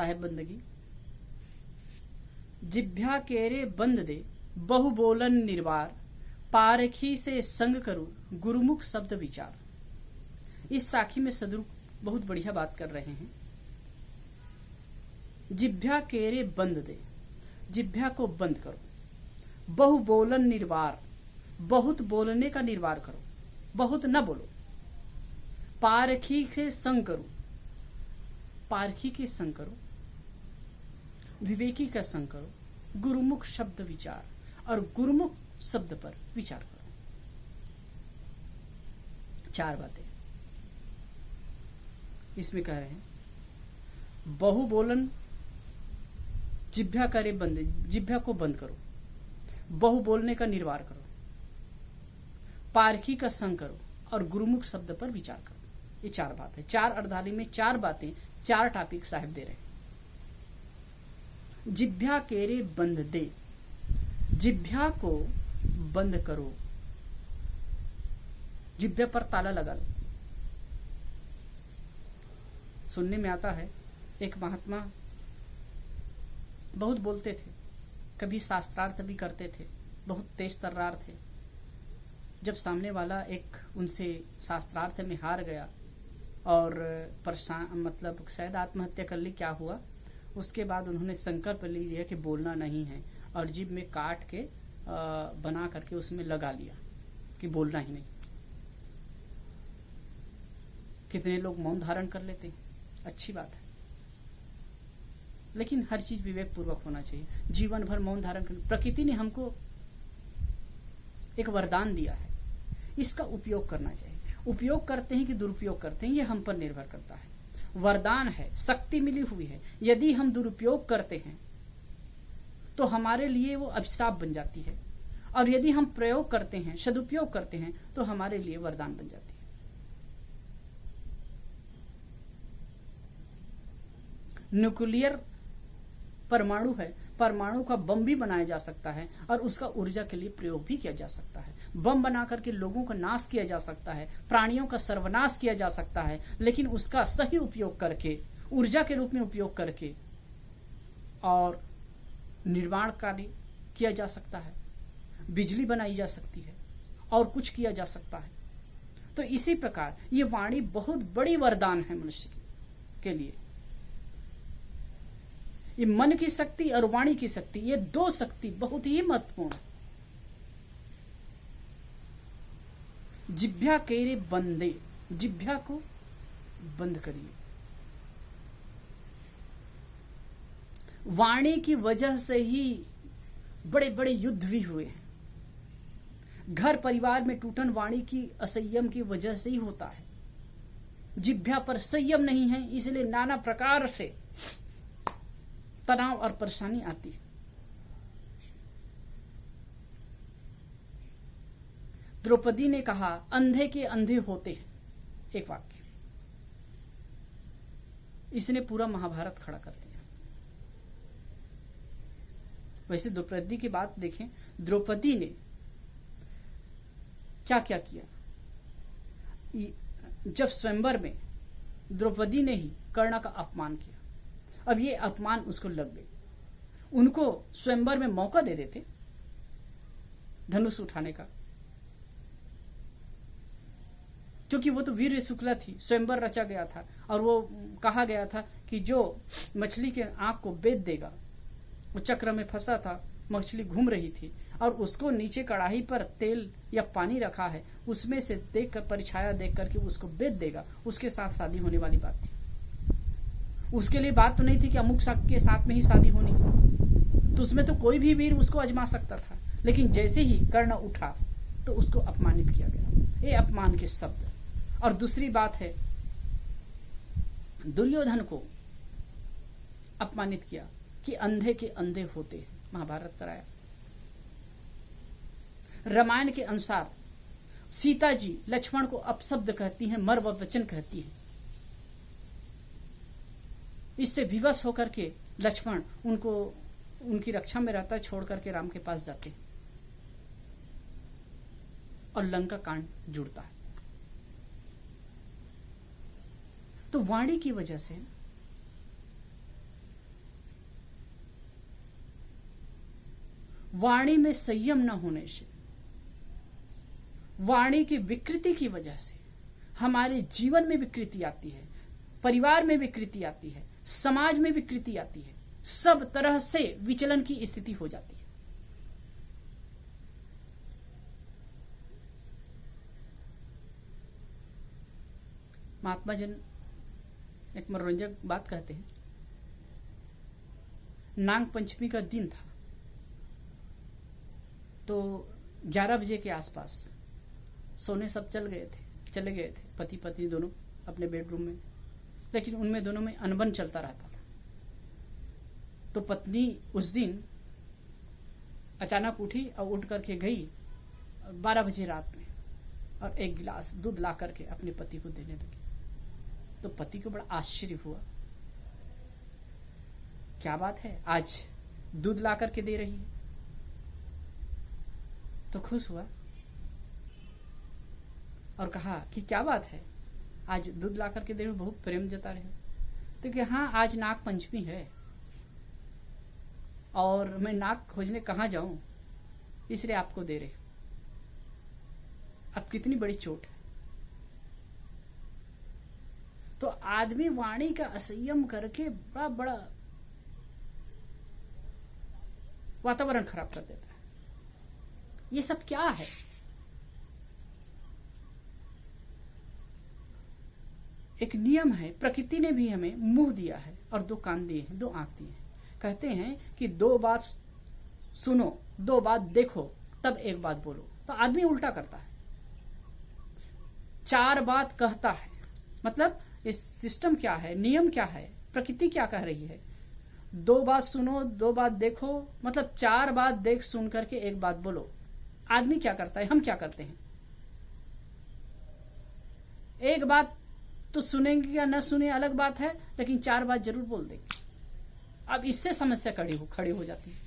साहेब बंदगी। जिभ्या केरे बंद दे बहु बोलन निर्वार, पारखी से संग करूं गुरुमुख शब्द विचार। इस साखी में सदगुरु बहुत बढ़िया बात कर रहे हैं। जिभ्या केरे बंद दे, जिभ्या को बंद करो। बहु बोलन निर्वार, बहुत बोलने का निर्वार करो, बहुत न बोलो। पारखी के संग करो, पारखी के संग करो, विवेकी का संग करो। गुरुमुख शब्द विचार, और गुरुमुख शब्द पर विचार करो। 4 बातें इसमें कह रहे हैं। बहु बोलन, जिभ्या करे बंद, जिभ्या को बंद करो। बहु बोलने का निर्वार करो, पारखी का संग करो, और गुरुमुख शब्द पर विचार करो। ये 4 बात है। 4 अर्धाली में 4 बातें, 4 टॉपिक साहब दे रहे हैं। जिभ्या केरे बंद दे, जिभ्या को बंद करो। जिभ्या पर ताला लगा लो। सुनने में आता है एक महात्मा बहुत बोलते थे, कभी शास्त्रार्थ भी करते थे, बहुत तेज तर्रार थे। जब सामने वाला एक उनसे शास्त्रार्थ में हार गया और मतलब शायद आत्महत्या कर ली, क्या हुआ, उसके बाद उन्होंने संकल्प लिया कि बोलना नहीं है, और जीभ में काट के बना करके उसमें लगा लिया कि बोलना ही नहीं। कितने लोग मौन धारण कर लेते हैं, अच्छी बात है, लेकिन हर चीज विवेक पूर्वक होना चाहिए। जीवन भर मौन धारण करना, प्रकृति ने हमको एक वरदान दिया है, इसका उपयोग करना चाहिए। उपयोग करते हैं कि दुरुपयोग करते हैं, ये हम पर निर्भर करता है। वरदान है, शक्ति मिली हुई है, यदि हम दुरुपयोग करते हैं तो हमारे लिए वो अभिशाप बन जाती है, और यदि हम प्रयोग करते हैं, सदुपयोग करते हैं, तो हमारे लिए वरदान बन जाती है। न्यूक्लियर परमाणु है, परमाणु का बम भी बनाया जा सकता है, और उसका ऊर्जा के लिए प्रयोग भी किया जा सकता है। बम बना करके लोगों का नाश किया जा सकता है, प्राणियों का सर्वनाश किया जा सकता है, लेकिन उसका सही उपयोग करके, ऊर्जा के रूप में उपयोग करके, और निर्माण कार्य किया जा सकता है, बिजली बनाई जा सकती है, और कुछ किया जा सकता है। तो इसी प्रकार ये वाणी बहुत बड़ी वरदान है मनुष्य के लिए। ये मन की शक्ति और वाणी की शक्ति, ये 2 शक्ति बहुत ही महत्वपूर्ण है। जिभ्या केरे बंदे, जिभ्या को बंद करिए। वाणी की वजह से ही बड़े बड़े युद्ध भी हुए हैं। घर परिवार में टूटन वाणी की असंयम की वजह से ही होता है। जिभ्या पर संयम नहीं है, इसलिए नाना प्रकार से तनाव और परेशानी आती है। द्रौपदी ने कहा, अंधे के अंधे होते हैं, एक वाक्य, इसने पूरा महाभारत खड़ा कर दिया। वैसे द्रौपदी की बात देखें, द्रौपदी ने क्या क्या किया। जब स्वयंवर में द्रौपदी ने ही कर्ण का अपमान किया, अब ये अपमान उसको लग गई। उनको स्वयंवर में मौका दे देते धनुष उठाने का, क्योंकि वो तो वीर शुक्ला थी, स्वयंवर रचा गया था, और वो कहा गया था कि जो मछली के आंख को बेच देगा, वो चक्र में फंसा था, मछली घूम रही थी, और उसको नीचे कढ़ाई पर तेल या पानी रखा है, उसमें से देख कर, परिछाया देख करके उसको बेच देगा, उसके साथ शादी होने वाली बात थी। उसके लिए बात तो नहीं थी कि अमुक के साथ में ही शादी होनी, तो उसमें तो कोई भी वीर उसको आजमा सकता था, लेकिन जैसे ही कर्ण उठा तो उसको अपमानित किया गया। ये अपमान के शब्द। और दूसरी बात है, दुर्योधन को अपमानित किया कि अंधे के अंधे होते हैं, महाभारत कराया। रामायण के अनुसार सीता जी लक्ष्मण को अपशब्द कहती हैं, मर्म वचन कहती हैं। इससे विवश होकर के लक्ष्मण उनको उनकी रक्षा में रहता है, छोड़ करके राम के पास जाते हैं, और लंका कांड जुड़ता है। तो वाणी की वजह से वाणी में संयम न होने से, वाणी की विकृति की वजह से हमारे जीवन में विकृति आती है, परिवार में विकृति आती है, समाज में विकृति आती है, सब तरह से विचलन की स्थिति हो जाती है। महात्मा जन एक मनोरंजक बात कहते हैं। नाग पंचमी का दिन था, तो 11 बजे के आसपास सोने सब चले गए थे पति पत्नी दोनों अपने बेडरूम में, लेकिन उनमें दोनों में अनबन चलता रहता था। तो पत्नी उस दिन अचानक उठी और उठ करके गई 12 बजे रात में और एक गिलास दूध ला करके अपने पति को देने लगी। तो पति को बड़ा आश्चर्य हुआ, क्या बात है, आज दूध ला करके दे रही है। तो खुश हुआ और कहा कि क्या बात है, आज दूध ला करके दे रही, बहुत प्रेम जता रहे। तो कि हाँ, आज नाग पंचमी है और मैं नाग खोजने कहाँ जाऊं, इसलिए आपको दे रही। अब कितनी बड़ी चोट है। तो आदमी वाणी का असंयम करके बड़ा बड़ा वातावरण खराब कर देता है। ये सब क्या है? एक नियम है, प्रकृति ने भी हमें मुंह दिया है और 2 कान दिए हैं, 2 आंख दिए हैं। कहते हैं कि 2 बात सुनो, 2 बात देखो, तब 1 बात बोलो। तो आदमी उल्टा करता है, 4 बात कहता है। मतलब इस सिस्टम क्या है, नियम क्या है, प्रकृति क्या कह रही है? 2 बात सुनो, 2 बात देखो, मतलब 4 बात देख सुन करके 1 बात बोलो। आदमी क्या करता है, हम क्या करते हैं? 1 बात तो सुनेंगे या न सुने अलग बात है, लेकिन 4 बात जरूर बोल देंगे। अब इससे समस्या खड़ी हो जाती है।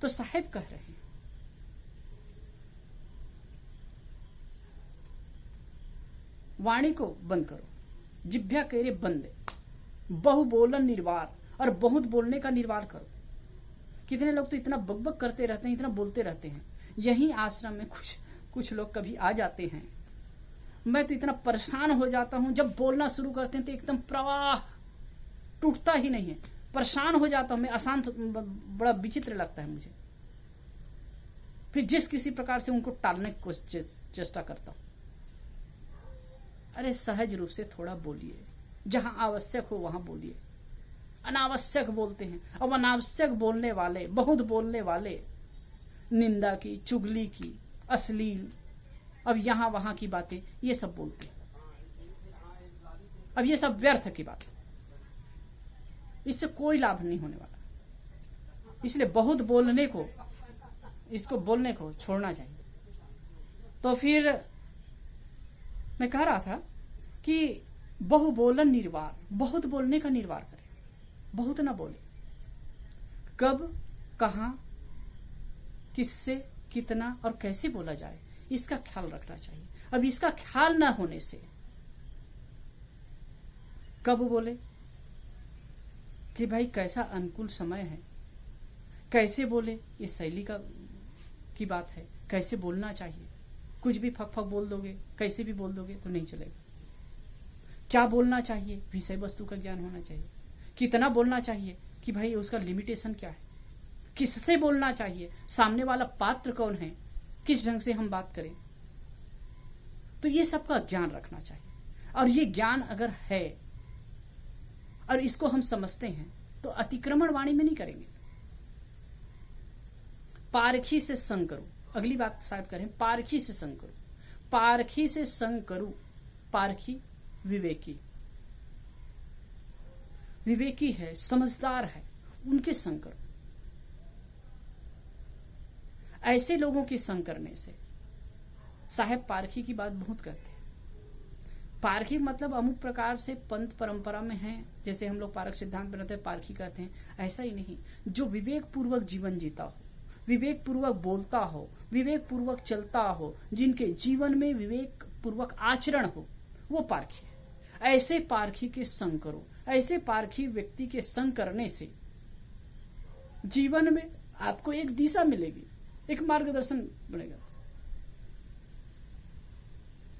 तो साहेब कह रहे हैं, वाणी को बंद करो, जिभ्या केरे बंद, बहु बोलन निर्वार, और बहुत बोलने का निर्वार करो। कितने लोग तो इतना बकबक करते रहते हैं, इतना बोलते रहते हैं। यही आश्रम में कुछ लोग कभी आ जाते हैं, मैं तो इतना परेशान हो जाता हूं, जब बोलना शुरू करते हैं तो एकदम प्रवाह टूटता ही नहीं है, परेशान हो जाता हूं मैं, अशांत, बड़ा विचित्र लगता है मुझे। फिर जिस किसी प्रकार से उनको टालने की चेष्टा करता हूं। अरे सहज रूप से थोड़ा बोलिए, जहां आवश्यक हो वहां बोलिए। अनावश्यक बोलते हैं, अब अनावश्यक बोलने वाले, बहुत बोलने वाले, निंदा की, चुगली की, अश्लील, अब यहां वहां की बातें, ये सब बोलते हैं। अब ये सब व्यर्थ की बात, इससे कोई लाभ नहीं होने वाला। इसलिए बहुत बोलने को, इसको बोलने को छोड़ना चाहिए। तो फिर मैं कह रहा था कि बहु बोलन निर्वार, बहुत बोलने का निर्वार करें, बहुत ना बोले। कब, कहां, किससे, कितना और कैसे बोला जाए, इसका ख्याल रखना चाहिए। अब इसका ख्याल ना होने से कब बोले कि भाई कैसा अनुकूल समय है, कैसे बोले, ये शैली की बात है। कैसे बोलना चाहिए, कुछ भी फक फक बोल दोगे, कैसे भी बोल दोगे तो नहीं चलेगा। क्या बोलना चाहिए, विषय वस्तु का ज्ञान होना चाहिए। कितना बोलना चाहिए कि भाई उसका लिमिटेशन क्या है, किससे बोलना चाहिए, सामने वाला पात्र कौन है, किस ढंग से हम बात करें, तो ये सब का ज्ञान रखना चाहिए। और ये ज्ञान अगर है और इसको हम समझते हैं तो अतिक्रमण वाणी में नहीं करेंगे। पारखी से संग करो, अगली बात साहब करें, पारखी से संग करो। पारखी से संग करो, पारखी विवेकी, विवेकी है, समझदार है, उनके संग करो। ऐसे लोगों के संग करने से, साहेब पारखी की बात बहुत कहते हैं। पारखी मतलब अमुक प्रकार से पंथ परंपरा में है, जैसे हम लोग पारक सिद्धांत में रहते हैं, पारखी कहते हैं, ऐसा ही नहीं। जो विवेक पूर्वक जीवन जीता हो, विवेक पूर्वक बोलता हो, विवेक पूर्वक चलता हो, जिनके जीवन में विवेक पूर्वक आचरण हो, वो पारखी है। ऐसे पारखी के संग करो। ऐसे पारखी व्यक्ति के संग करने से जीवन में आपको एक दिशा मिलेगी, एक मार्गदर्शन बनेगा,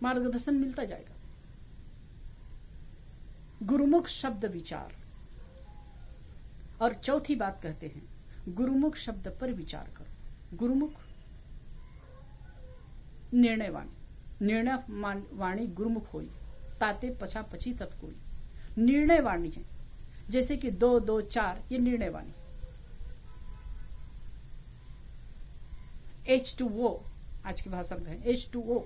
मार्गदर्शन मिलता जाएगा। गुरुमुख शब्द विचार। और चौथी बात कहते हैं, गुरुमुख शब्द पर विचार करो। गुरुमुख निर्णय वाणी, निर्णय वाणी गुरुमुख होई, ताते पछा पची तत् कोई। निर्णय वाणी है, जैसे कि 2 2 4, ये निर्णय वाणी। H2O आज की भाषा में है H2O,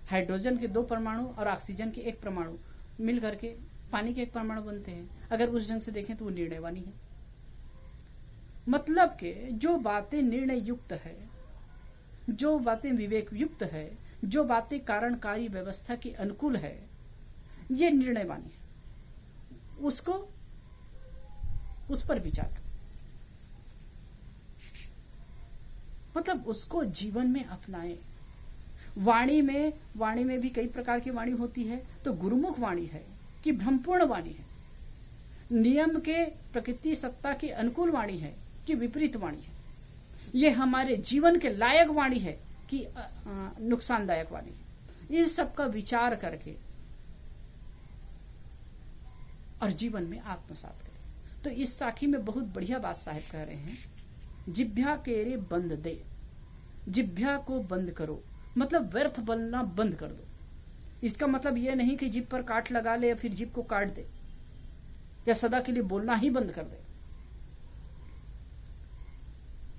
हाइड्रोजन के 2 परमाणु और ऑक्सीजन के 1 परमाणु मिल करके पानी के 1 परमाणु बनते हैं। अगर उस ढंग से देखें तो वो निर्णय वाणी है। मतलब कि जो बातें निर्णय युक्त है, जो बातें विवेक युक्त है, जो बातें कारणकारी व्यवस्था के अनुकूल है, ये निर्णय वाणी है। उसको, उस पर विचार करें, मतलब उसको जीवन में अपनाएं। वाणी में भी कई प्रकार की वाणी होती है। तो गुरुमुख वाणी है कि भ्रमपूर्ण वाणी है, नियम के प्रकृति सत्ता के अनुकूल वाणी है कि विपरीत वाणी है, ये हमारे जीवन के लायक वाणी है कि नुकसानदायक वाणी है। इस सब का विचार करके और जीवन में आत्मसात करें। तो इस साखी में बहुत बढ़िया बात साहिब कह रहे हैं, जिभ्या केरे बंद दे, जिभ्या को बंद करो, मतलब व्यर्थ बोलना बंद कर दो। इसका मतलब यह नहीं कि जीभ पर काट लगा ले या फिर जीभ को काट दे या सदा के लिए बोलना ही बंद कर दे।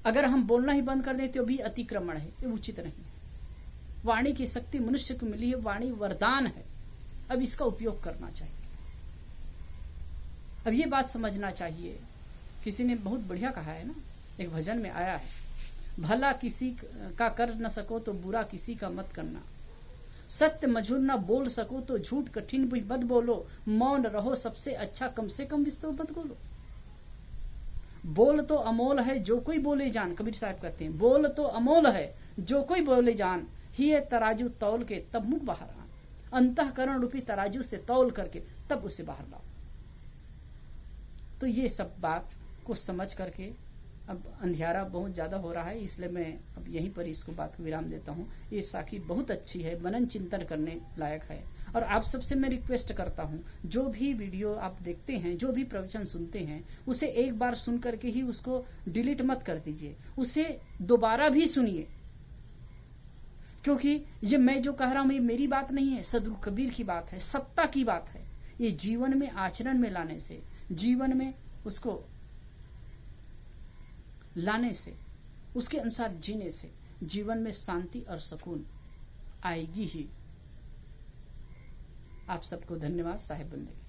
अगर हम बोलना ही बंद कर दें तो भी अतिक्रमण है, ये उचित नहीं है। वाणी की शक्ति मनुष्य को मिली है, वाणी वरदान है, अब इसका उपयोग करना चाहिए। अब ये बात समझना चाहिए, किसी ने बहुत बढ़िया कहा है ना, एक भजन में आया है, भला किसी का कर न सको तो बुरा किसी का मत करना, सत्य मझूर न बोल सको तो झूठ कठिन भी मत बोलो, मौन रहो सबसे अच्छा कम से कम विस्तृत मत बोलो। बोल तो अमोल है जो कोई बोले जान, कबीर साहब कहते हैं, बोल तो अमोल है जो कोई बोले जान, ही है तराजू तौल के तब मुख बाहर आन, अंतःकरण रूपी तराजू से तौल करके तब उसे बाहर लाओ। तो ये सब बात को समझ करके, अब अंधियारा बहुत ज़्यादा हो रहा है इसलिए मैं अब यहीं पर इसको बात को विराम देता हूँ। ये साखी बहुत अच्छी है, मनन चिंतन करने लायक है। और आप सबसे मैं रिक्वेस्ट करता हूँ, जो भी वीडियो आप देखते हैं, जो भी प्रवचन सुनते हैं, उसे एक बार सुन करके ही उसको डिलीट मत कर दीजिए, उसे दोबारा भी सुनिए, क्योंकि ये मैं जो कह रहा हूँ ये मेरी बात नहीं है, सदगुरु कबीर की बात है, सत्ता की बात है। ये जीवन में आचरण में लाने से, जीवन में उसको लाने से, उसके अनुसार जीने से जीवन में शांति और सुकून आएगी ही। आप सबको धन्यवाद। साहिब बंदगी।